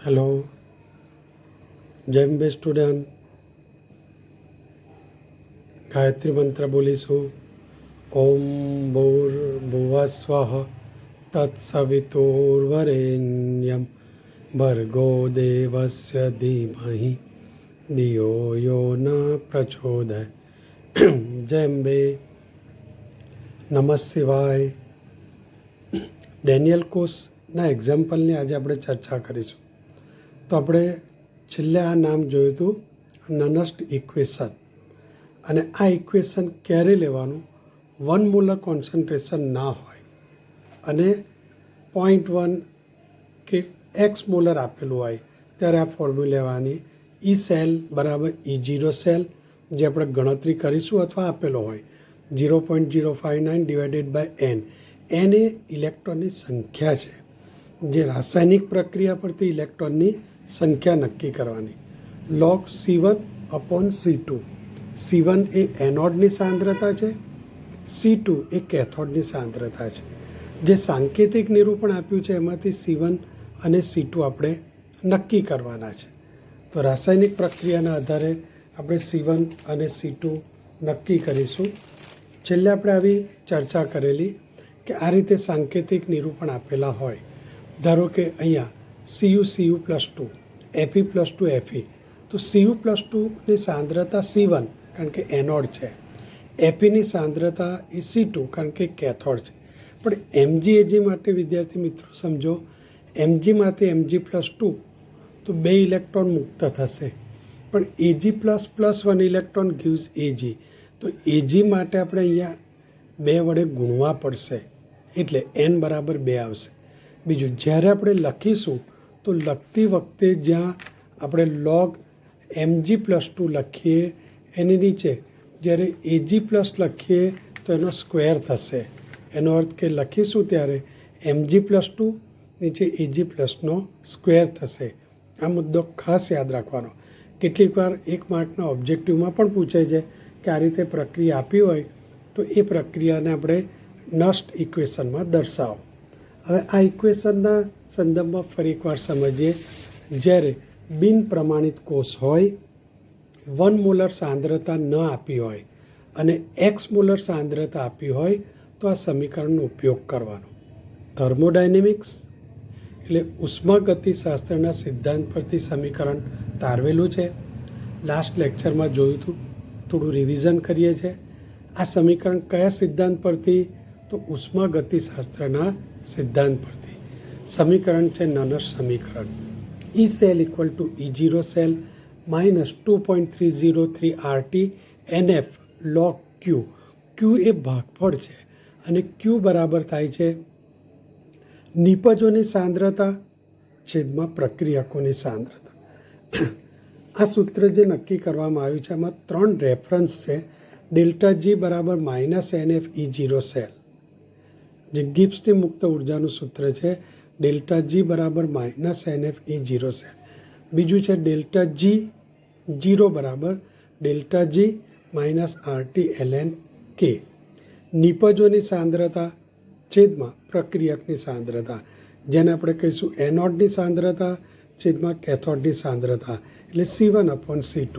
Hello જેમ બે student Gayatri મંત્ર બોલીશું. ઓમ ભૂર્ભુવસ્વઃ તત્સવિતુર્વરેણ્યમ ભર્ગો દેવસ્ય ધીમહિ ધિયો યો ન પ્રચોદય. જેમ બે નમઃ શિવાય. ડેનિયલ કોષના એક્ઝામ્પલની આજે આપણે ચર્ચા કરીશું. તો આપણે છેલ્લે આ નામ જોયું હતું નનસ્ટ ઇક્વેશન, અને આ ઇક્વેશન ક્યારે લેવાનું? 1 મોલર કોન્સન્ટ્રેશન ના હોય અને 0.1 કે એક્સ મોલર આપેલું હોય ત્યારે આ ફોર્મ્યુલા લેવાની. ઈ સેલ બરાબર E0 સેલ, જે આપણે ગણતરી કરીશું, અથવા આપેલો હોય 0.059 ડિવાઇડેડ બાય n. n એ ઇલેક્ટ્રોનની સંખ્યા છે, જે રાસાયણિક પ્રક્રિયા પરથી ઇલેક્ટ્રોનની સંખ્યા નક્કી કરવાની. log C1 upon C2. C1 એ એનોડની સાંદ્રતા છે, C2 એ કેથોડની સાંદ્રતા છે. જે સાંકેતિક નિરૂપણ આપ્યું છે એમાંથી C1 અને C2 આપણે નક્કી કરવાના છે. તો રાસાયણિક પ્રક્રિયાના આધારે આપણે C1 અને C2 નક્કી કરીશું. છેલ્લે આપણે આવી ચર્ચા કરેલી કે આ રીતે સાંકેતિક નિરૂપણ આપેલા હોય. ધારો કે અહીંયા Cu+2, Fe+2 Fe, તો Cu+2ની સાંદ્રતા C1 કારણ કે એનોડ છે, Feની સાંદ્રતા એ C2 કારણ કે કેથોડ છે. પણ Mg માટે વિદ્યાર્થી મિત્રો સમજો, Mgમાંથી Mg+2 તો 2 ઇલેક્ટ્રોન મુક્ત થશે, પણ Ag++1 ઇલેક્ટ્રોન ગીવ્સ Ag. તો Ag માટે આપણે અહીંયા 2 વડે ગુણવા પડશે, એટલે n બરાબર 2 આવશે. બીજું, જ્યારે આપણે લખીશું તો લખતી વખતે જ્યાં આપણે log Mg+2 લખીએ એની નીચે જ્યારે Ag+ લખીએ તો એનો સ્ક્વેર થશે. એનો અર્થ કે લખીશું ત્યારે Mg+2 નીચે Ag+નો સ્ક્વેર થશે. આ મુદ્દો ખાસ યાદ રાખવાનો. કેટલીક વાર 1 માર્કના ઓબ્જેક્ટિવમાં પણ પૂછાય છે કે આ રીતે પ્રક્રિયા આપી હોય તો એ પ્રક્રિયાને આપણે નસ્ટ ઇક્વેશનમાં દર્શાવો. હવે આ ઇક્વેશનના સંદર્ભમાં ફરી એકવાર સમજીએ. જ્યારે બિન પ્રમાણિત કોષ હોય, 1 મોલર સાંદ્રતા ન આપી હોય અને એક્સ મોલર સાંદ્રતા આપી હોય તો આ સમીકરણનો ઉપયોગ કરવાનો. થર્મોડાયનેમિક્સ એટલે ઉષ્માગતિશાસ્ત્રના સિદ્ધાંત પરથી સમીકરણ તારવેલું છે. લાસ્ટ લેક્ચરમાં જોયું હતું, થોડું રિવિઝન કરીએ છીએ. આ સમીકરણ કયા સિદ્ધાંત પરથી? તો ઉષ્માગતિશાસ્ત્રના સિદ્ધાંત પરથી. સમીકરણ છે નનસ્ટ સમીકરણ. E cell equal to E0 cell minus 2.303 RT NF log Q. Q એ ભાગફળ છે અને Q બરાબર થાય છે નિપજોની સાંદ્રતા છેદમાં પ્રક્રિયકોની સાંદ્રતા. આ સૂત્ર જે નક્કી કરવામાં આવ્યું છે એમાં 3 રેફરન્સ છે. ΔG બરાબર -NF E0 સેલ, જે ગિબ્સની મુક્ત ઉર્જાનું સૂત્ર છે. ΔG બરાબર -NF E0 સેલ. બીજું છે ΔG0 બરાબર ΔG -RT ln K. નિપજોની સાંદ્રતા છેદમાં પ્રક્રિયકની સાંદ્રતા, જેને આપણે કહીશું એનોડની સાંદ્રતા છેદમાં કેથોડની સાંદ્રતા, એટલે C1 અપોન C2.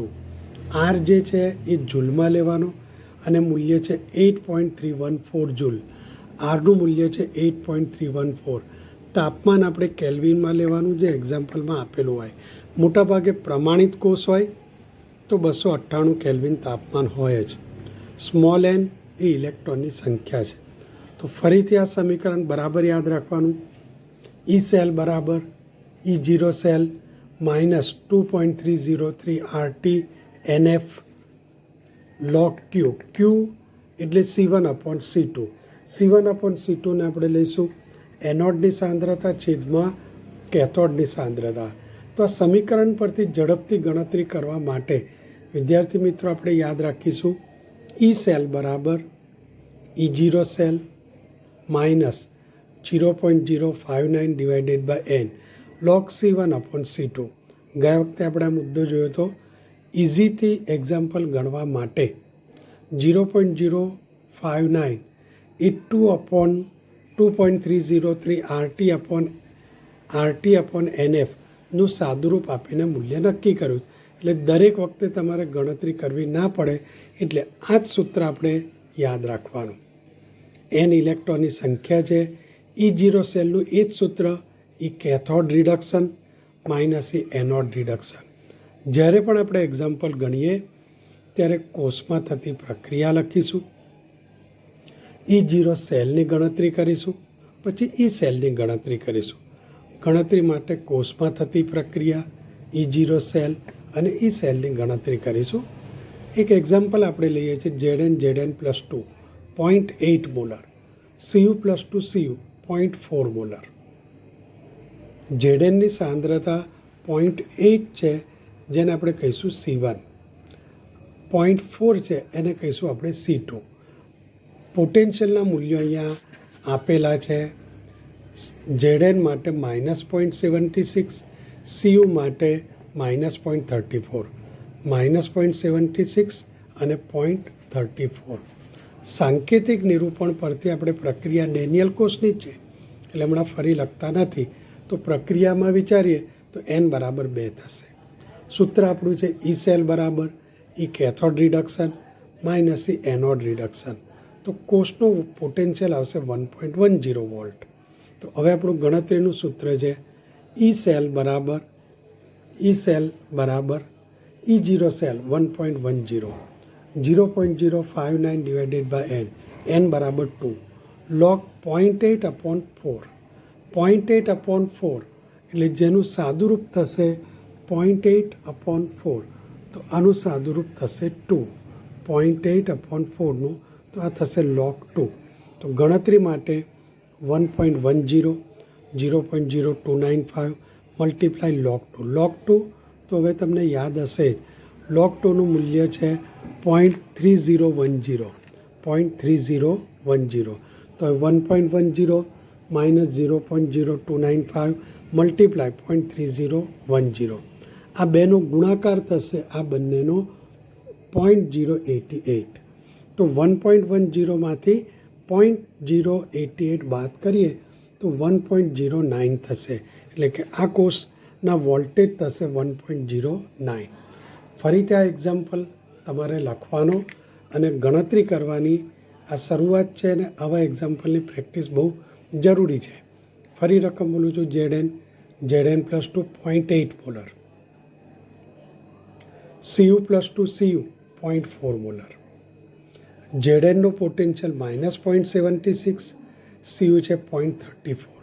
R જે છે એ જૂલમાં લેવાનો અને મૂલ્ય છે 8.314 જૂલ. આરનું મૂલ્ય છે 8.314. તાપમાન આપણે કેલ્વિનમાં લેવાનું, જે એક્ઝામ્પલમાં આપેલું હોય. મોટાભાગે પ્રમાણિત કોષ હોય તો 298 કેલ્વિન તાપમાન હોય જ. સ્મોલ n એ ઇલેક્ટ્રોનની સંખ્યા છે. તો ફરીથી આ સમીકરણ બરાબર યાદ રાખવાનું. ઈ સેલ બરાબર E0 cell minus 2.303 RT NF log Q. Q એટલે C1 upon C2. C1 upon C2ને આપણે લઈશું એનોડની સાંદ્રતા છેદમાં કેથોડની સાંદ્રતા. તો આ સમીકરણ પરથી ઝડપથી ગણતરી કરવા માટે વિદ્યાર્થી મિત્રો આપણે યાદ રાખીશું ઈ સેલ બરાબર E0 cell minus 0.059 divided by n log C1 upon C2. ગયા વખતે આપણે આ મુદ્દો જોયો હતો. ઇઝીથી એક્ઝામ્પલ ગણવા માટે 0.059 એ 2.303 RT upon NF નું સાદુરૂપ આપીને મૂલ્ય નક્કી કર્યું. એટલે દરેક વખતે તમારે ગણતરી કરવી ના પડે એટલે આ જ સૂત્ર આપણે યાદ રાખવાનું. એન ઇલેક્ટ્રોનની સંખ્યા છે. E0 સેલનું એ જ સૂત્ર, એ કેથોડ રિડક્શન માઇનસ એ એનોડ રિડક્શન. જ્યારે પણ આપણે એક્ઝામ્પલ ગણીએ ત્યારે કોષમાં થતી પ્રક્રિયા લખીશું, E0 સેલની ગણતરી કરીશું, પછી E સેલની ગણતરી કરીશું. ગણતરી માટે કોષમાં થતી પ્રક્રિયા, E0 સેલ અને E સેલની ગણતરી કરીશું. એક એક્ઝામ્પલ આપણે લઈએ છીએ Zn+2 0.8 molar, Cu+2 Cu 0.4 molar. Znની સાંદ્રતા 0.8 છે જેને આપણે કહીશું C1, 0.4 છે એને કહીશું આપણે C2. પોટેન્શિયલના મૂલ્યો અહીંયા આપેલા છે. Zn માટે -0.76, Cu માટે -0.34, -0.76 અને 0.34. સાંકેતિક નિરૂપણ પરથી આપણે પ્રક્રિયા ડેનિયલ કોષની જ છે એટલે હમણાં ફરી લખતા નથી. તો પ્રક્રિયામાં વિચારીએ તો n બરાબર 2 થશે. સૂત્ર આપણું છે E સેલ બરાબર E cathode reduction minus E anode reduction. તો કોષનું પોટેન્શિયલ આવશે 1.10 વોલ્ટ. તો હવે આપણું ગણતરીનું સૂત્ર છે E સેલ બરાબર E0 cell 1.10, 0.059 divided by n બરાબર 2, log 0.8/4, 0.8/4 એટલે જેનું સાદુરૂપ થશે 0.8/4. તો આનું સાદુરૂપ થશે 2, 0.8/4નું તો આ થશે log 2. તો ગણતરી માટે 1.10, 0.0295 મલ્ટીપ્લાય log 2. log 2 તો હવે તમને યાદ હશે જ, log 2નું મૂલ્ય છે 0.3010, 0.3010. તો 1.10 માઇનસ 0.0295 મલ્ટીપ્લાય 0.3010. આ બેનો ગુણાકાર થશે આ બંનેનો 0.088. તો 1.10માંથી 0.088 બાદ કરીએ તો 1.09 થશે. એટલે કે આ કોષના વોલ્ટેજ થશે 1.09. ફરીથી આ એક્ઝામ્પલ તમારે લખવાનો અને ગણતરી કરવાની આ શરૂઆત છે અને આવા એક્ઝામ્પલની પ્રેક્ટિસ બહુ જરૂરી છે. ફરી રકમ બોલું છું. Zn+2 0.8 molar, Cu+2 Cu 0.4 molar. Znનું પોટેન્શિયલ -0.76, Cu છે 0.34.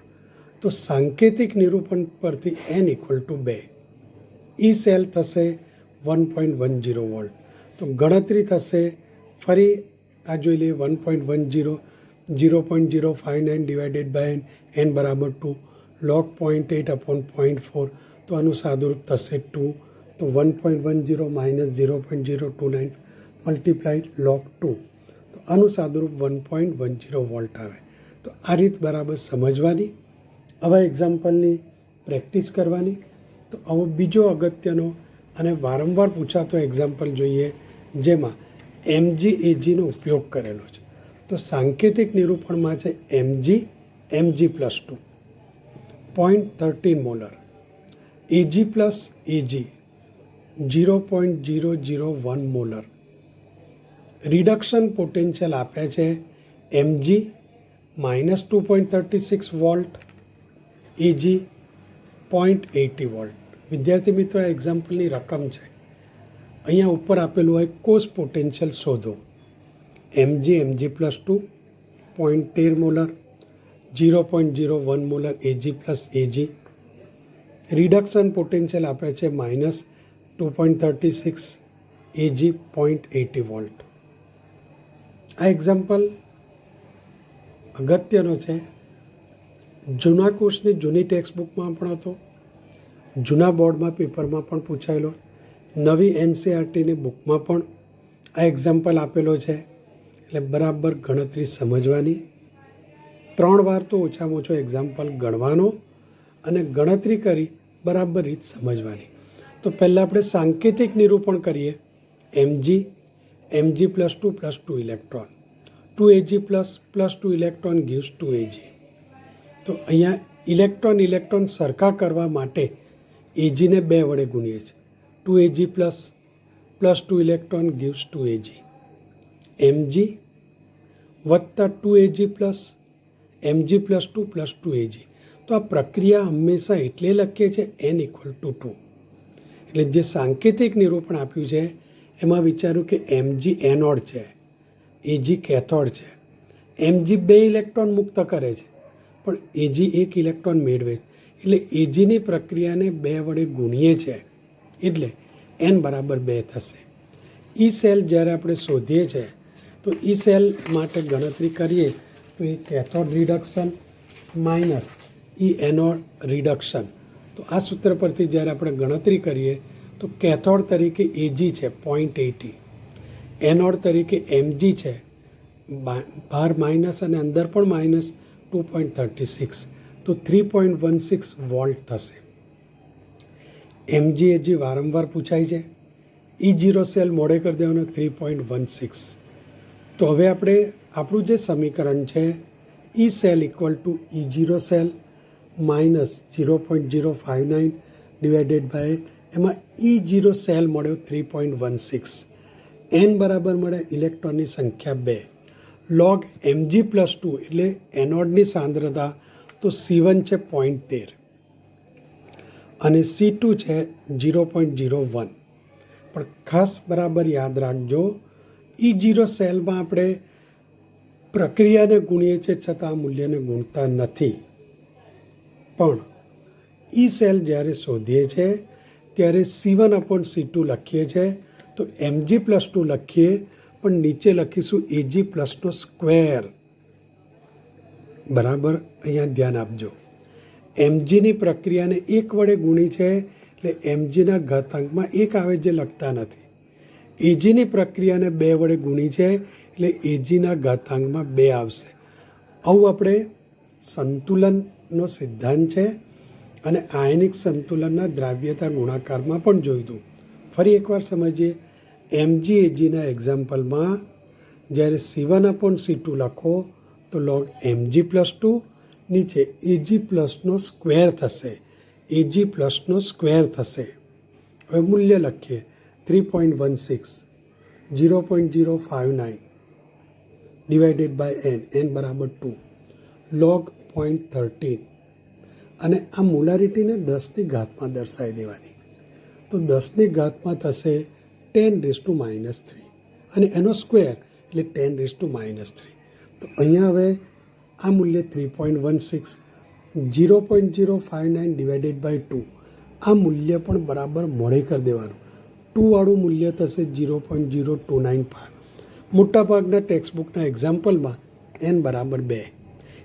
તો સાંકેતિક નિરૂપણ પરથી n = 2. E સેલ થશે 1.10 વોલ્ટ. તો ગણતરી થશે ફરી આ જોઈ લઈએ 1.10, 0.059 ડિવાઇડેડ બાય n બરાબર 2, log 0.8/0.4. તો આનું સાદુરૂપ થશે 2. તો 1.10 માઇનસ 0.029 મલ્ટીપ્લાય log 2. તો આનું સાદુરૂપ 1.10 વોલ્ટ આવે. તો આ રીત બરાબર સમજવાની, આવા એક્ઝામ્પલની પ્રેક્ટિસ કરવાની. તો આવો બીજો અગત્યનો અને વારંવાર પૂછાતો એક્ઝામ્પલ જોઈએ જેમાં MgAgનો ઉપયોગ કરેલો છે. તો સાંકેતિક નિરૂપણમાં છે Mg+2 0.13 molar, Ag+Ag 0.001 molar. Reduction potential આપ્યા છે Mg -2.36 વોલ્ટ, Ag 0.80 વોલ્ટ. વિદ્યાર્થી મિત્રો, આ એક્ઝામ્પલની રકમ છે. અહીંયા ઉપર આપેલું હોય કોષ પોટેન્શિયલ શોધો. Mg+2 0.13 molar, 0.01 molar Ag+Ag. Reduction potential આપે છે -2.36, Ag 0.80 વોલ્ટ. આ એક્ઝામ્પલ અગત્યનો છે. જૂના કોર્સની જૂની ટેક્સ્ટબુકમાં પણ હતો, જૂના બોર્ડમાં પેપરમાં પણ પૂછાયેલો, નવી NCERTની બુકમાં પણ આ એક્ઝામ્પલ આપેલો છે. એટલે બરાબર ગણતરી સમજવાની. 3 વાર તો ઓછામાં ઓછો એક્ઝામ્પલ ગણવાનો અને ગણતરી કરી બરાબર રીત સમજવાની. તો પહેલાં આપણે સાંકેતિક નિરૂપણ કરીએ. Mg+2 electron, 2Ag+2 electron gives 2Ag. તો અહીંયા ઇલેક્ટ્રોન સરખા કરવા માટે એજીને 2 વડે ગુણીએ છીએ. 2Ag plus 2 electron gives 2Ag. Mg વત્તા 2Ag plus Mg plus 2 plus 2Ag. તો આ પ્રક્રિયા હંમેશા એટલે લખીએ છીએ n = 2. એટલે જે સાંકેતિક નિરૂપણ આપ્યું છે એમાં વિચાર્યું કે Mg એનોડ છે, Ag કેથોડ છે. Mg 2 ઇલેક્ટ્રોન મુક્ત કરે છે પણ Ag 1 ઇલેક્ટ્રોન મેળવે છે. એટલે Agની પ્રક્રિયાને 2 વડે ગુણીએ છીએ એટલે n બરાબર 2 થશે. ઈ સેલ જ્યારે આપણે શોધીએ છીએ તો ઈ સેલ માટે ગણતરી કરીએ તો એ કેથોડ રિડક્શન માઇનસ ઈ એનોડ રિડક્શન. તો આ સૂત્ર પરથી જ્યારે આપણે ગણતરી કરીએ તો કેથોડ તરીકે Ag છે 0.80, એનોડ તરીકે Mg છે, બહાર માઇનસ અને અંદર પણ માઇનસ 2.36, તો 3.16 વોલ્ટ થશે. Mg Ag વારંવાર પૂછાય છે. E0 સેલ મોડે કરી દેવાનો 3.16. તો હવે આપણે આપણું જે સમીકરણ છે E cell = E0 cell minus 0.059 divided by એમાં E0 સેલ મળ્યો 3.16. n બરાબર મળે ઇલેક્ટ્રોનની સંખ્યા 2. log Mg પ્લસ 2 એટલે એનોડની સાંદ્રતા તો C1 છે 0.13 અને C2 છે 0.01. પણ ખાસ બરાબર યાદ રાખજો E0 સેલમાં આપણે પ્રક્રિયાને ગુણીએ છીએ છતાં આ મૂલ્યને ગુણતા નથી. પણ ઈ સેલ જ્યારે શોધીએ છીએ ત્યારે C1/C2 લખીએ છીએ તો Mg પ્લસ 2 લખીએ પણ નીચે લખીશું Ag પ્લસનો સ્ક્વેર. બરાબર અહીંયા ધ્યાન આપજો. Mgની પ્રક્રિયાને 1 વડે ગુણી છે એટલે Mgના ઘાતાંકમાં 1 આવે જે લખતા નથી. Agની પ્રક્રિયાને 2 વડે ગુણી છે એટલે Agના ઘાતાંકમાં 2 આવશે. આવું આપણે સંતુલનનો સિદ્ધાંત છે અને આયનિક સંતુલનના દ્રાવ્યતા ગુણાકારમાં પણ જોયું હતું. ફરી એકવાર સમજીએ. Mg Agના એક્ઝામ્પલમાં જ્યારે C1/C2 લખો તો log Mg પ્લસ 2 નીચે Ag પ્લસનો સ્ક્વેર થશે, Ag પ્લસનો સ્ક્વેર થશે. હવે મૂલ્ય લખીએ 3.16, 0.059 ડિવાઇડેડ બાય n બરાબર 2, log 0.13 અને આ મોલારિટીને 10ની ઘાતમાં દર્શાવી દેવાની. તો 10ની ઘાતમાં થશે 10⁻³ અને એનો સ્ક્વેર એટલે 10⁻³. તો અહીંયા હવે આ મૂલ્ય 3.16, 0.059 ડિવાઇડેડ બાય 2 આ મૂલ્ય પણ બરાબર મોડે કરી દેવાનું. 2 વાળું મૂલ્ય થશે 0.0295. મોટાભાગના ટેક્સ્ટબુકના એક્ઝામ્પલમાં n બરાબર 2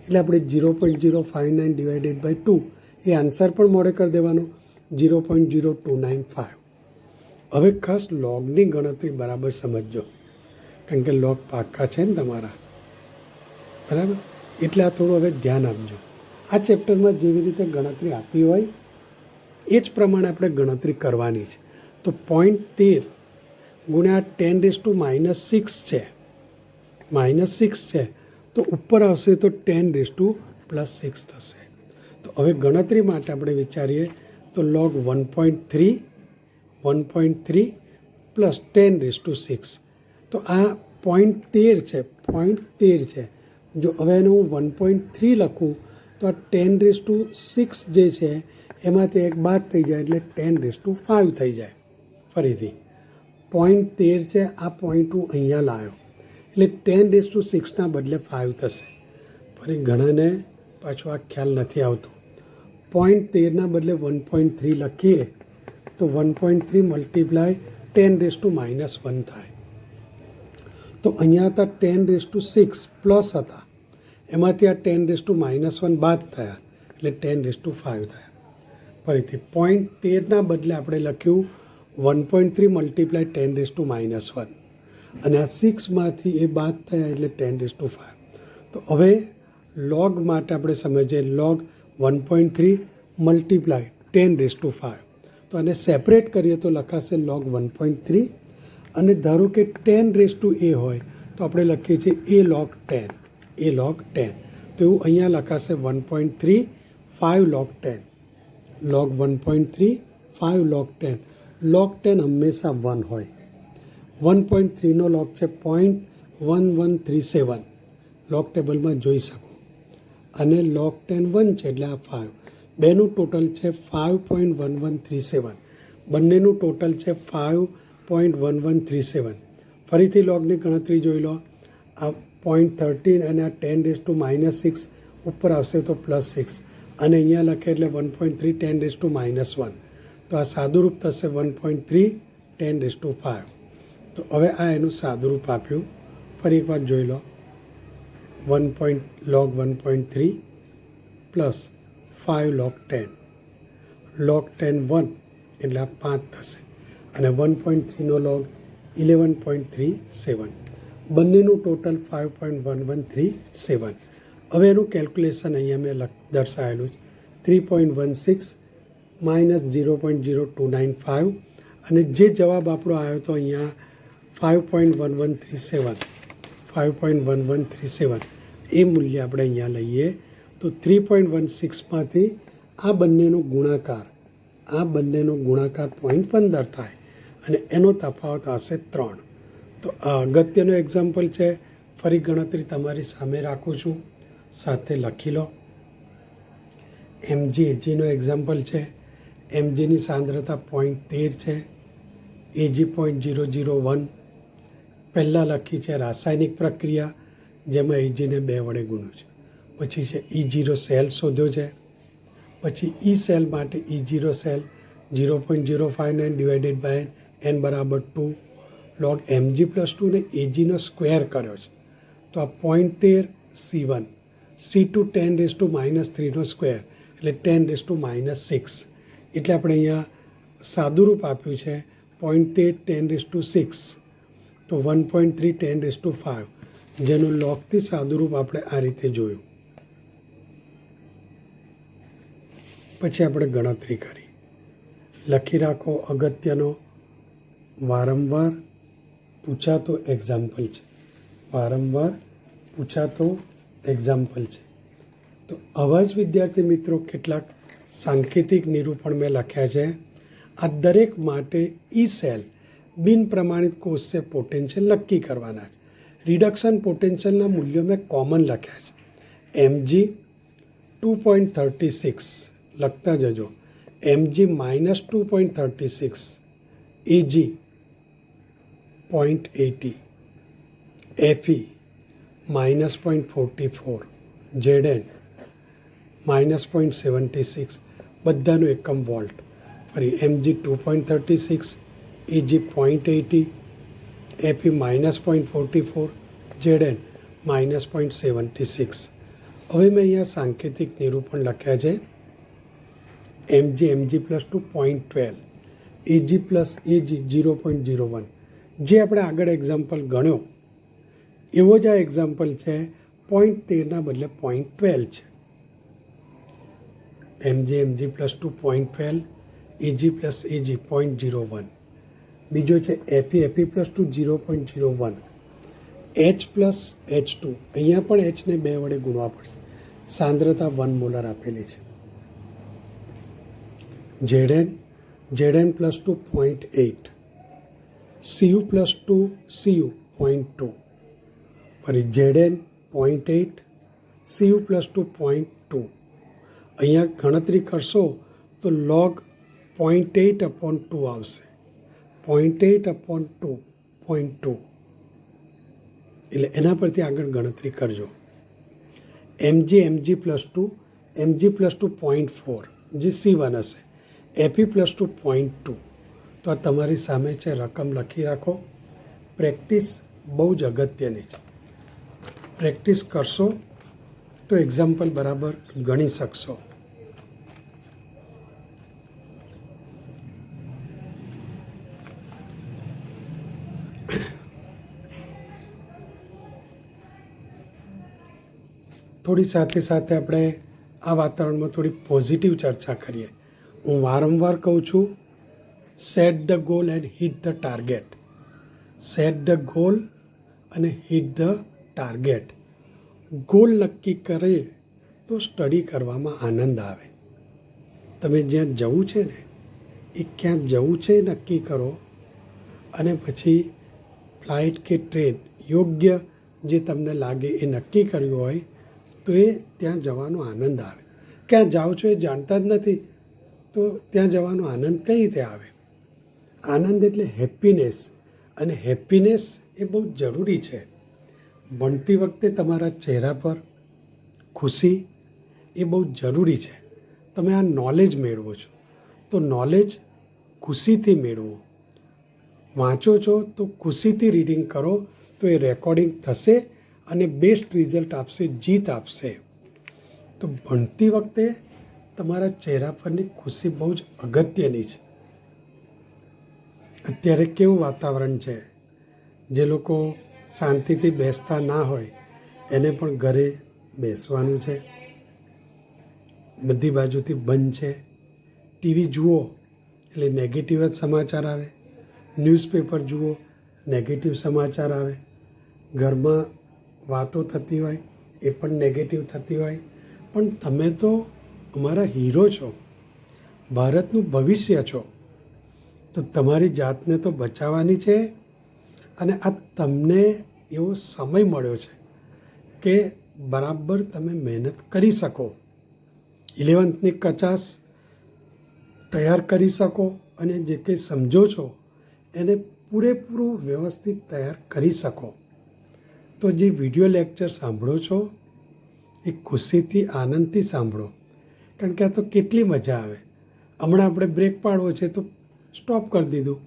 એટલે આપણે 0.059 ડિવાઇડેડ બાય 2 એ આન્સર પણ મોડે કરી દેવાનો 0.0295. હવે ખાસ લોગની ગણતરી બરાબર સમજજો કારણ કે લોગ પાક્કા છે ને તમારા, બરાબર? એટલે આ થોડું હવે ધ્યાન આપજો. આ ચેપ્ટરમાં જેવી રીતે ગણતરી આપી હોય એ જ પ્રમાણે આપણે ગણતરી કરવાની છે. તો 0.13 ગુણ્યા 10⁻6 છે, -6 છે તો ઉપર આવશે તો 10⁻+6 થશે. તો હવે ગણતરી માટે આપણે વિચારીએ તો log 1.3 પ્લસ 10⁻6. તો આ 0.13 છે, 0.13 છે. જો હવે એને હું 1.3 લખું તો આ 10⁻6 જે છે એમાંથી એક બાદ થઈ જાય એટલે 10⁻5 થઈ જાય. ફરીથી 0.13 છે, આ પોઈન્ટ હું અહીંયા લાવ્યો એટલે 10⁻6ના બદલે 5 થશે. ફરી ઘણાને પાછો આ ખ્યાલ નથી આવતો. 0.13ના બદલે 1.3 લખીએ તો 1.3 મલ્ટીપ્લાય 10⁻−1 થાય. તો અહીંયા હતા 10⁻6 પ્લસ હતા એમાંથી આ 10⁻−1 બાદ થયા એટલે 10⁻5 થયા. ફરીથી 0.13ના બદલે આપણે લખ્યું 1.3 મલ્ટીપ્લાય 10⁻−1 અને આ 6માંથી એ બાદ થયા એટલે 10⁻5. તો હવે લોગ માટે આપણે સમજીએ log 1.3 મલ્ટીપ્લાય 10⁻5. તો આને સેપરેટ કરીએ તો લખાશે log 1.3 અને ધારો કે 10⁻a હોય તો આપણે લખીએ છીએ a log 10, a log 10. તો એવું અહીંયા લખાશે 1.3 5 log 10, log 1.3 5 log 10 હંમેશા 1 હોય. 1.3નો લોગ છે 0.1137 લોગ ટેબલમાં જોઈ શકો. અને log 10 1 છે એટલે આ 5. બેનું ટોટલ છે 5.1137. બંનેનું ટોટલ છે 5.1137. ફરીથી લોગની ગણતરી જોઈ લો. આ 0.13 અને આ 10⁻6 ઉપર આવશે તો +6 અને અહીંયા લખે એટલે 1.3 10⁻1. તો આ સાદુરૂપ થશે 1.3 10⁵. તો હવે આ એનું સાદુરૂપ આપ્યું. ફરી એકવાર જોઈ લો. log 1.3 plus 5 log 10. log 10 1 એટલે આ 5 થશે અને 1.3નો લોગ 11.37. બંનેનું ટોટલ 5.1137. હવે એનું કેલ્ક્યુલેશન અહીંયા મેં દર્શાવેલું છે 3.16 માઇનસ 0.0295 અને જે જવાબ આપણો આવ્યો હતો અહીંયા 5.1137 એ મૂલ્ય આપણે અહીંયા લઈએ તો 3.16માંથી આ બંનેનો ગુણાકાર 0.15 થાય અને એનો તફાવત આવશે 3. તો આ અગત્યનો એક્ઝામ્પલ છે. ફરી ગણતરી તમારી સામે રાખું છું, સાથે લખી લો. એજીનો એક્ઝામ્પલ છે. એમજીની સાંદ્રતા 0.13 છે, એજી 0.001. પહેલાં લખી છે રાસાયણિક પ્રક્રિયા જેમાં એજીને 2 વડે ગુણ્યું છે. પછી છે E0 સેલ શોધ્યો છે. પછી ઈ સેલ માટે E0 cell 0.059 divided by n બરાબર 2 log mg+2 ને એજીનો સ્ક્વેર કર્યો છે. તો આ 0.13 C1 C2 10⁻3નો સ્ક્વેર એટલે 10⁻6. એટલે આપણે અહીંયા સાદુરૂપ આપ્યું છે 0.13 10⁶. તો 1.3 10⁵. જેનું લોગથી સાદુરૂપ આપણે આ રીતે જોયું. પછી આપણે ગણતરી કરી. લખી રાખો અગત્યનો વારંવાર પૂછાતો એક્ઝામ્પલ છે. તો આવા જ વિદ્યાર્થી મિત્રો કેટલાક સાંકેતિક નિરૂપણ મેં લખ્યા છે. આ દરેક માટે ઈ સેલ બિન પ્રમાણિત કોષ છે પોટેન્શિયલ નક્કી કરવાના છે. રિડક્શન પોટેન્શિયલના મૂલ્યો મેં કોમન લખ્યા છે. mg 2.36 લખતા જજો. mg -2.36, ag 0.80, fe -0.44, zn -0.76. બધાનું એકમ વોલ્ટ. ફરી mg 2.36, ag 0.80, fe -0.44, zn -0.76. હવે મેં અહીંયા સાંકેતિક નિરૂપણ લખ્યા છે. mg+2 0.12, ag + ag 0.01. જે આપણે આગળ એક્ઝામ્પલ ગણ્યો એવો જ આ એક્ઝામ્પલ છે. 0.13ના બદલે 0.12 છે. mg+2 0.12, ag + ag 0.01. બીજો છે fe+2 0.01, h + h2. અહીંયા પણ hને 2 વડે ગુણવા પડશે. સાંદ્રતા 1 મોલર આપેલી છે. zn +2 0.8, cu+2 cu 0.2. ફરી zn 0.8, cu+2 0.2. અહીંયા ગણતરી કરશો તો log 0.8/2 આવશે. 0.8/2 0.2 એટલે એના પરથી આગળ ગણતરી કરજો. mg+2 0.4 જે C1 હશે. fe+2 0.2. તો આ તમારી સામે છે, રકમ લખી રાખો. પ્રેક્ટિસ બહુ જ અગત્યની છે. પ્રેક્ટિસ કરશો તો એક્ઝામ્પલ બરાબર ગણી શકશો. થોડી સાથે સાથે આપણે આ વાતાવરણમાં થોડી પોઝિટિવ ચર્ચા કરીએ. હું વારંવાર કહું છું, set the goal and hit the target. Set the goal અને હિટ ધ ટાર્ગેટ. ગોલ નક્કી કરે તો સ્ટડી કરવામાં આનંદ આવે. તમે જ્યાં જવું છે ને એ ક્યાં જવું છે એ નક્કી કરો અને પછી ફ્લાઇટ કે ટ્રેન યોગ્ય જે તમને લાગે એ નક્કી કર્યું હોય તો એ ત્યાં જવાનો આનંદ આવે. ક્યાં જાઓ છો એ જાણતા જ નથી તો ત્યાં જવાનો આનંદ કઈ રીતે આવે? આનંદ એટલે હેપીનેસ, અને હેપીનેસ એ બહુ જરૂરી છે. ભણતી વખતે તમારા ચહેરા પર ખુશી એ બહુ જરૂરી છે. તમે આ નોલેજ મેળવો છો તો નોલેજ ખુશીથી મેળવો. વાંચો છો તો ખુશીથી રીડિંગ કરો તો એ રેકોર્ડિંગ થશે અને બેસ્ટ રિઝલ્ટ આપશે, જીત આપશે. તો ભણતી વખતે તમારા ચહેરા પરની ખુશી બહુ જ અગત્યની છે. અત્યારે કેવું વાતાવરણ છે, જે લોકો શાંતિથી બેસતા ના હોય એને પણ ઘરે બેસવાનું છે. બધી બાજુથી બંધ છે. ટીવી જુઓ એટલે નેગેટિવ જ સમાચાર આવે, ન્યૂઝપેપર જુઓ નેગેટિવ સમાચાર આવે, ઘરમાં વાતો થતી હોય એ પણ નેગેટિવ થતી હોય. પણ તમે તો અમારા હીરો છો, ભારતનું ભવિષ્ય છો, તો તમારી જાતને તો બચાવવાની છે. અને આ તમને એવો સમય મળ્યો છે કે બરાબર તમે મહેનત કરી શકો, 11th કચાસ તૈયાર કરી શકો અને જે કંઈ સમજો છો એને પૂરેપૂરું વ્યવસ્થિત તૈયાર કરી શકો. તો જે વિડીયો લેક્ચર સાંભળો છો એ ખુશીથી આનંદથી સાંભળો, કારણ કે આ તો કેટલી મજા આવે. હમણાં આપણે બ્રેક પાડવો છે તો સ્ટોપ કરી દીધું,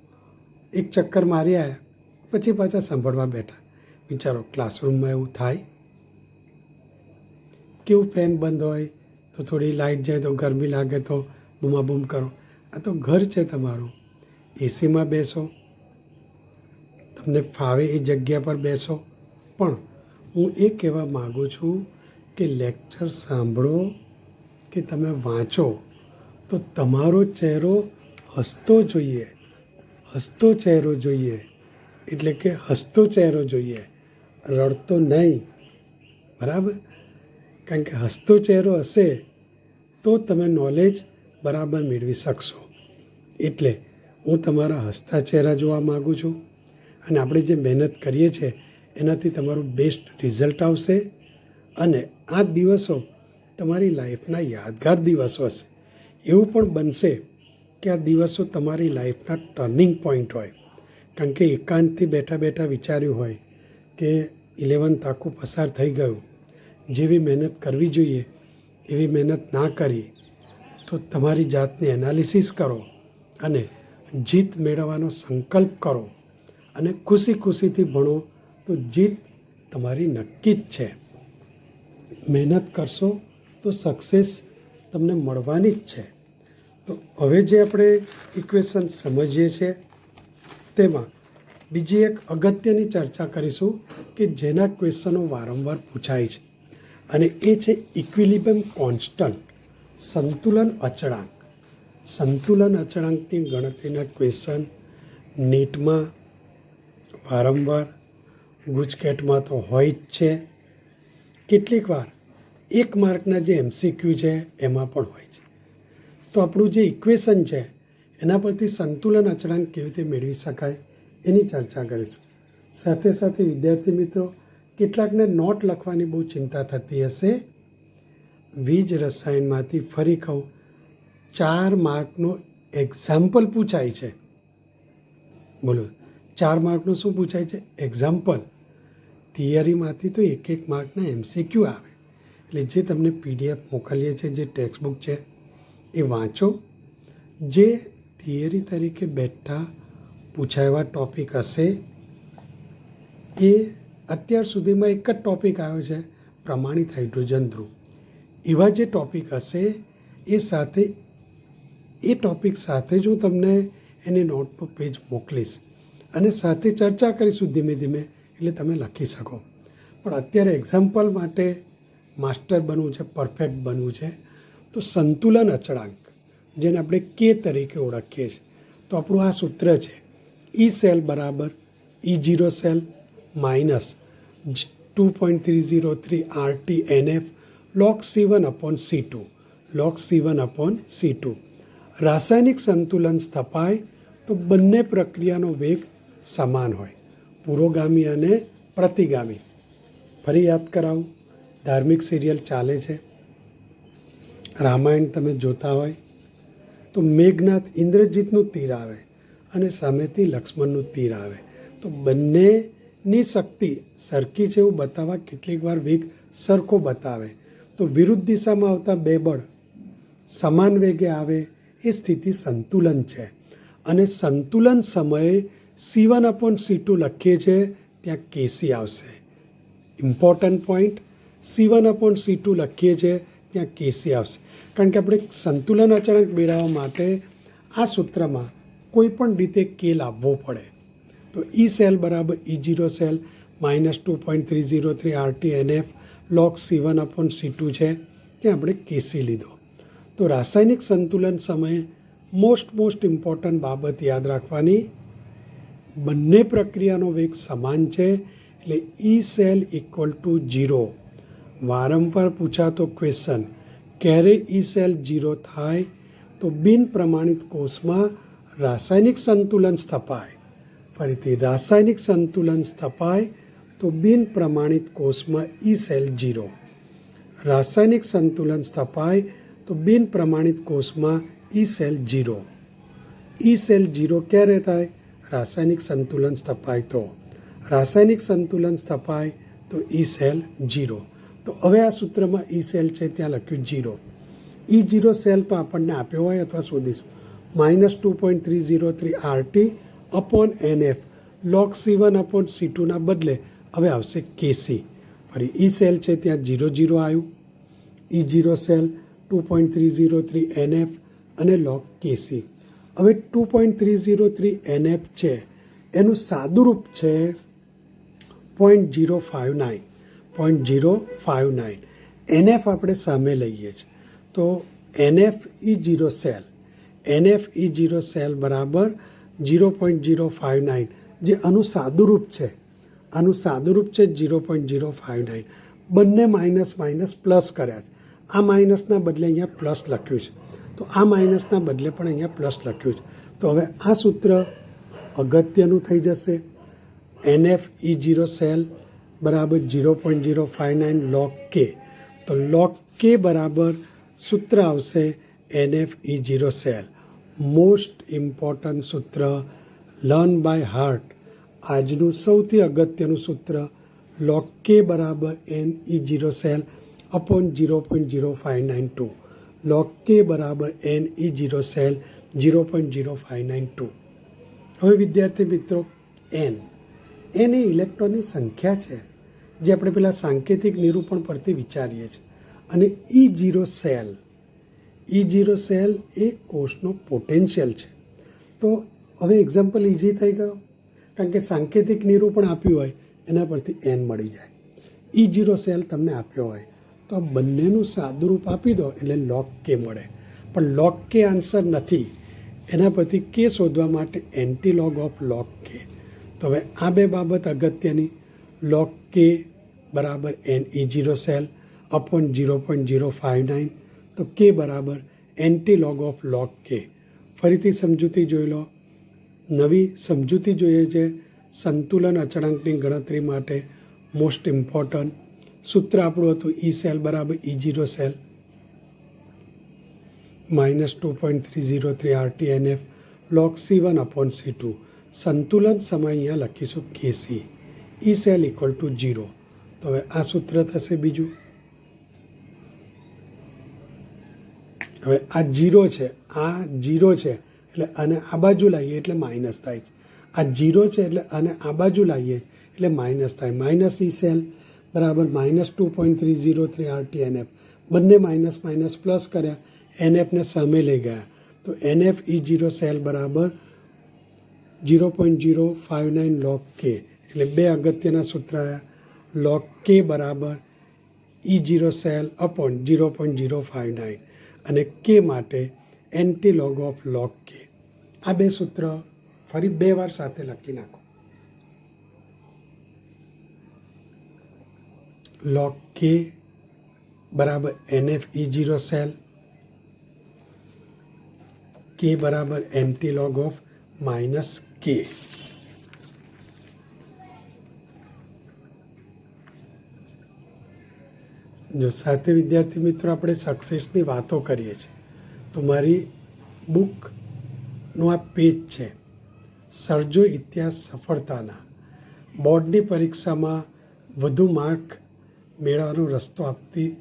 એક ચક્કર મારી આવ્યા, પછી પાછા સાંભળવા બેઠા. વિચારો ક્લાસરૂમમાં એવું થાય? કેવું ફેન બંધ હોય તો થોડી લાઇટ જાય તો ગરમી લાગે તો બૂમાબૂમ કરો. આ તો ઘર છે તમારું. એસીમાં બેસો, તમને ફાવે એ જગ્યા પર બેસો. પણ હું એ કહેવા માગું છું કે લેક્ચર સાંભળો કે તમે વાંચો તો તમારો ચહેરો હસતો જોઈએ, હસતો ચહેરો જોઈએ. એટલે કે હસતો ચહેરો જોઈએ, રડતો નહીં. બરાબર? કારણ કે હસતો ચહેરો હશે તો તમે નોલેજ બરાબર મેળવી શકશો. એટલે હું તમારા હસતા ચહેરા જોવા માગું છું અને આપણે જે મહેનત કરીએ છીએ એનાથી તમારું બેસ્ટ રિઝલ્ટ આવશે. અને આ દિવસો તમારી લાઈફના યાદગાર દિવસો હશે. એવું પણ બનશે કે આ દિવસો તમારી લાઈફના ટર્નિંગ પોઈન્ટ હોય. કારણ કે એકાંતથી બેઠા બેઠા વિચાર્યું હોય કે 11th આખું પસાર થઈ ગયું, જેવી મહેનત કરવી જોઈએ એવી મહેનત ના કરી, તો તમારી જાતને એનાલિસિસ કરો અને જીત મેળવવાનો સંકલ્પ કરો અને ખુશી ખુશીથી ભણો તો જીત તમારી નક્કી જ છે. મહેનત કરશો તો સક્સેસ તમને મળવાની જ છે. તો હવે જે આપણે ઇક્વેશન સમજીએ છીએ તેમાં બીજી એક અગત્યની ચર્ચા કરીશું કે જેના ક્વેશ્ચનો વારંવાર પૂછાય છે, અને એ છે ઇક્વિલિબ્રિયમ કોન્સ્ટન્ટ, સંતુલન અચળાંક. સંતુલન અચળાંકની ગણતરીના ક્વેશ્ચન નીટમાં વારંવાર, ગુજકેટમાં તો હોય જ છે, કેટલીક વાર 1 માર્કના જે MCQ છે એમાં પણ હોય છે. તો આપણું જે ઇક્વેશન છે એના પરથી સંતુલન અચળાંક કેવી રીતે મેળવી શકાય એની ચર્ચા કરીશું. સાથે સાથે વિદ્યાર્થી મિત્રો, કેટલાકને નોટ લખવાની બહુ ચિંતા થતી હશે. વીજ રસાયણમાંથી ફરી કહું, 4 માર્કનો એક્ઝામ્પલ પૂછાય છે. બોલો, 4 માર્કનું શું પૂછાય છે? એક્ઝામ્પલ. થિયરીમાંથી તો 1 માર્કના MCQ આવે. એટલે જે તમને PDF મોકલીએ છીએ, જે ટેક્સ્ટબુક છે એ વાંચો. જે થિયરી તરીકે બેઠા પૂછાયેલા ટૉપિક હશે એ અત્યાર સુધીમાં એક જ ટૉપિક આવ્યો છે, પ્રમાણિત હાઇડ્રોજન ધ્રુવ. એવા જે ટૉપિક હશે એ સાથે, એ ટૉપિક સાથે જ હું તમને એની નોટનું પેજ મોકલીશ અને સાથે ચર્ચા કરીશું ધીમે ધીમે, એટલે તમે લખી શકો. પણ અત્યારે એક્ઝામ્પલ માટે માસ્ટર બનવું છે, પરફેક્ટ બનવું છે, તો સંતુલન અચળાંક, જેને આપણે કે તરીકે ઓળખીએ છીએ, તો આપણું આ સૂત્ર છે, E સેલ બરાબર E0 cell minus 2.303 RT NF log C1 upon C2, log C1 upon C2. રાસાયણિક સંતુલન સ્થપાય તો બંને પ્રક્રિયાનો વેગ સમાન હોય, પુરોગામી અને પ્રતિગામી. ફરી યાદ કરાવું, ધાર્મિક સિરિયલ ચાલે છે, રામાયણ તમે જોતા હોય તો મેઘનાથ ઇન્દ્રજીતનું તીર આવે અને સામેથી લક્ષ્મણનું તીર આવે, તો બંનેની શક્તિ સરખી છે એવું બતાવવા કેટલીક વાર વેગ સરખો બતાવે, તો વિરુદ્ધ દિશામાં આવતા બે બળ સમાન વેગે આવે એ સ્થિતિ સંતુલન છે. અને સંતુલન સમયે C1/C2 લખીએ છીએ ત્યાં Kc આવશે. ઇમ્પોર્ટન્ટ પોઈન્ટ, C1/C2 લખીએ છીએ ત્યાં Kc આવશે, કારણ કે આપણે સંતુલન અચળાંક મેળવવા માટે આ સૂત્રમાં કોઈ પણ રીતે K લાવવો પડે. તો E સેલ બરાબર E0 cell -2.303 RT/NF log C1/C2 છે, ત્યાં આપણે Kc લીધો. તો રાસાયણિક સંતુલન સમયે મોસ્ટ ઇમ્પોર્ટન્ટ બાબત યાદ રાખવાની, બંને પ્રક્રિયાનો વેગ સમાન છે, એટલે E સેલ = 0. વારંવાર પૂછાતો ક્વેશ્ચન, ક્યારે E સેલ 0 થાય? તો બિન પ્રમાણિત કોષમાં રાસાયણિક સંતુલન સ્થપાય. ફરીથી રાસાયણિક સંતુલન સ્થપાય તો બિન પ્રમાણિત કોષમાં E સેલ 0. રાસાયણિક સંતુલન સ્થપાય તો બિન પ્રમાણિત કોષમાં E સેલ 0. E સેલ 0 ક્યારે થાય? રાસાયણિક સંતુલન સ્થપાય તો. રાસાયણિક સંતુલન સ્થપાય તો E સેલ 0. તો હવે આ સૂત્રમાં E સેલ છે ત્યાં લખ્યું 0. E0 સેલ પણ આપણને આપ્યો હોય અથવા શોધીશું, -2.303 RT/NF log C1/C2 ના બદલે હવે આવશે Kc. ફરી E સેલ છે ત્યાં 0 આવ્યું, E0 સેલ 2.303 NF અને log Kc. હવે 2.303 NF છે એનું સાદુરૂપ છે 0.059. NF આપણે સામે લઈએ છીએ, તો NF E0 સેલ બરાબર 0.059, જે આનું સાદુરૂપ છે 0.059. બંને માઇનસ પ્લસ કર્યા છે, આ માઇનસના બદલે અહીંયા પ્લસ લખ્યું છે, તો આ માઇનસના બદલે પણ અહીંયા પ્લસ લખ્યું છે. તો હવે આ સૂત્ર અગત્યનું થઈ જશે. NF E0 સેલ બરાબર 0.059 log K. તો log K બરાબર સૂત્ર આવશે NF E0 cell. Most important સૂત્ર, લર્ન બાય હાર્ટ. આજનું સૌથી અગત્યનું સૂત્ર log K બરાબર N E0 cell upon 0.0592. log K બરાબર N E0 સેલ 0.0592. હવે વિદ્યાર્થી મિત્રો, N એ ઇલેક્ટ્રોનની સંખ્યા છે જે આપણે પેલા સાંકેતિક નિરૂપણ પરથી વિચારીએ છીએ, અને E0 સેલ એ કોષનો પોટેન્શિયલ છે. તો હવે એક્ઝામ્પલ ઇઝી થઈ ગયો, કારણ કે સાંકેતિક નિરૂપણ આપ્યું હોય એના પરથી N મળી જાય. E0 સેલ તમને આપ્યો હોય તો આ બંનેનું સાદુરૂપ આપી દો એટલે log K મળે, પણ log K આન્સર નથી, એના પરથી K શોધવા માટે એન્ટીલોગ ઓફ log K. તો હવે આ બે બાબત અગત્યની, log K બરાબર N E0 સેલ upon 0.059, તો K બરાબર એન્ટીલોગ ઓફ log K. ફરીથી સમજૂતી જોઈ લો. નવી સમજૂતી જોઈએ છે સંતુલન અચળાંકની ગણતરી માટે. મોસ્ટ ઇમ્પોર્ટન્ટ સૂત્ર આપણું હતું E સેલ બરાબર E0 cell -2.303 RT/NF log C1/C2. સંતુલન સમય અહીંયા લખીશું Kc. E cell = 0. તો હવે આ સૂત્ર થશે બીજું. હવે આ 0 છે એટલે આને આ બાજુ લાવીએ એટલે માઇનસ થાય છે. આ 0 છે એટલે આને આ બાજુ લાવીએ એટલે માઇનસ થાય. -E સેલ બરાબર -2.303 RT/NF. બંને માઇનસ પ્લસ કર્યા, NFને સામે લઈ ગયા, તો NF E0 સેલ બરાબર 0.059 log K. એટલે બે અગત્યના સૂત્ર આવ્યા. log K બરાબર E0 સેલ upon 0.059 અને K માટે એન્ટીલોગ ઓફ log K. આ બે સૂત્ર ફરી બે વાર સાથે લખી નાખો. log K બરાબર NF E0 સેલ કે બરાબર એન્ટીલોગ ઓફ માઇનસ કે. જો સાથે વિદ્યાર્થી મિત્રો આપણે સક્સેસની વાતો કરીએ છીએ તો મારી બુકનું આ પેજ છે, સર્જો ઇતિહાસ સફળતાના. બોર્ડની પરીક્ષામાં વધુ માર્ક મેળવવાનો રસ્તો આપતી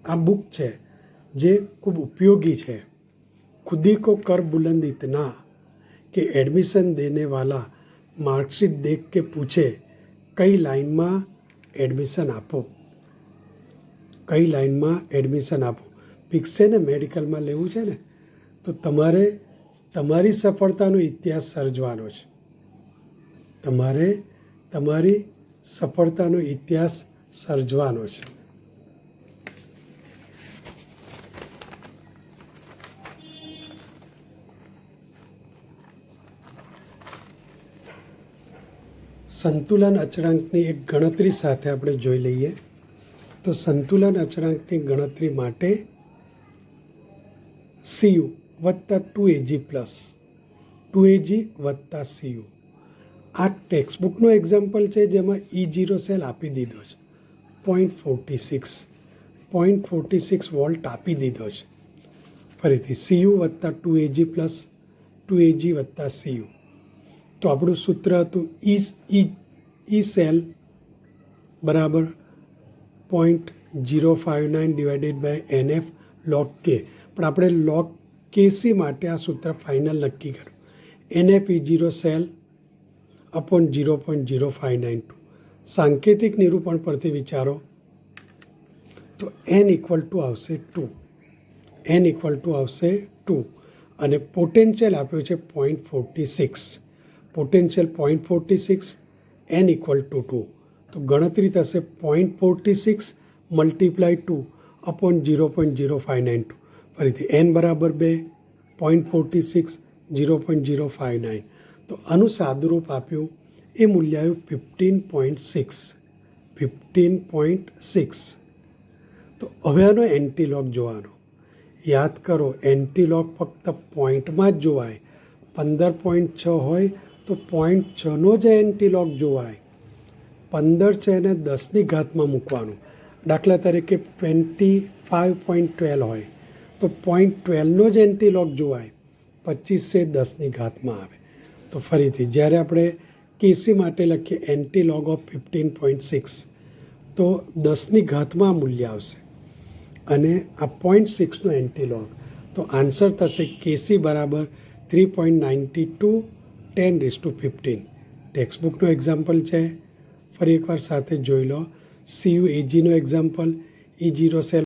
આ બુક છે જે ખૂબ ઉપયોગી છે. ખુદી કો કર બુલંદ ઇતના કે એડમિશન દેને વાલા માર્કशीट દેખ કે પૂછે કઈ લાઇનમાં એડમિશન આપો, કઈ લાઇનમાં એડમિશન આપો. ફિક્સ છે ને, મેડિકલમાં લેવું છે ને, તો તમારે તમારી સફળતાનો ઇતિહાસ સર્જવાનો છે. તમારે તમારી સફળતાનો ઇતિહાસ સર્જવાનો છે. સંતુલન અચળાંકની એક ગણતરી સાથે આપણે જોઈ લઈએ. તો સંતુલન અચળાંકની ગણતરી માટે CU વત્તા 2AG પ્લસ 2AG વત્તા CU. આ ટેક્સ્ટબુકનો એક્ઝામ્પલ છે જેમાં E0 સેલ આપી દીધો છે 0.46 વોલ્ટ આપી દીધો છે. ફરીથી CU વત્તા 2AG પ્લસ 2AG વત્તા CU. તો આપણું સૂત્ર હતું ઈ સેલ બરાબર 0.059 divided by NF log K. પણ આપણે log KC માટે આ સૂત્ર ફાઇનલ નક્કી કર્યું. NF E0 cell upon 0.0592. સાંકેતિક નિરૂપણ પરથી વિચારો તો N ઇક્વલ ટુ આવશે 2. N ઇક્વલ ટુ આવશે 2 અને પોટેન્શિયલ આપ્યું છે 0.46. Potential 0.46, N equal to 2. તો ગણતરી થશે 0.46 મલ્ટીપ્લાય 2 અપોન 0.0592. ફરીથી N બરાબર 2, 0.46, 0.059. તો આનું સાદુરૂપ આપ્યું એ મૂલ્ય આવ્યું 15.6. 15.6. તો હવે આનો એન્ટીલોગ જોવાનો. યાદ કરો, એન્ટીલોગ ફક્ત પોઈન્ટમાં જ જોવાય. 15.6 હોય તો 0.6નો જ એન્ટીલોગ જોવાય. 15 છે એને 10ની ઘાતમાં મૂકવાનું. દાખલા તરીકે 25.12 હોય તો 0.12નો જ એન્ટીલોગ જોવાય. 25 છે 10ની ઘાતમાં આવે. તો ફરીથી જ્યારે આપણે કેસી માટે લખીએ એન્ટીલોગ ઓફ 15.6 તો 10ની ઘાતમાં મૂલ્ય આવશે અને આ 0.6નો એન્ટીલોગ. તો આન્સર થશે કેસી બરાબર 3.92 10⁻15. ટેક્સ્ટબુકનો એક્ઝામ્પલ છે, ફરી એકવાર સાથે જોઈ લો. CU AGનો એક્ઝામ્પલ E0 સેલ